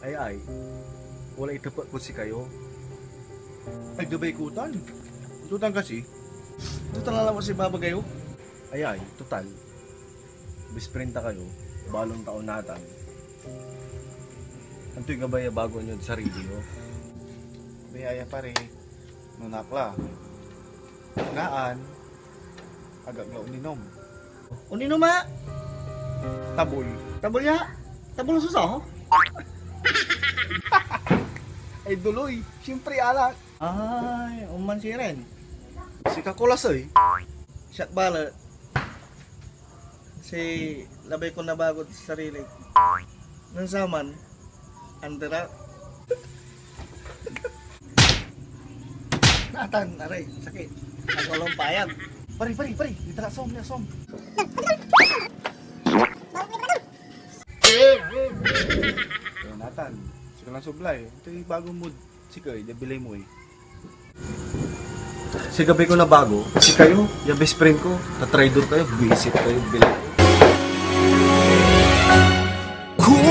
Ay, wala itapat ko si kayo. Ay, gabay kutan. Tutan kasi. Tutan na lang mo si Baba kayo. Ay, total. Bisprinta kayo, balong taon natan. Anto'y gabaya bago nyo sa sarili nyo. Biyaya pare. Nunakla. Naan. Agak na uninom. Unino ma? Tabol. Tabol niya? Tabol suso? Ay, duloy. Siyempre, alak. Ay, uman si Ren. Si Kakulas ay. Siya bala. Si labay ko nabagot sa sarili. Nang saman, andara. Natan, aray, sakit. Ang walang payag. Pare. Dito na, som. Nathan, sige lang sublay. Ito yung bagong mood. Sige, nabilay mo eh. Si gabi ko na bago, si kayo, yung best friend ko, na-trader kayo, visit kayo, bilay. Kung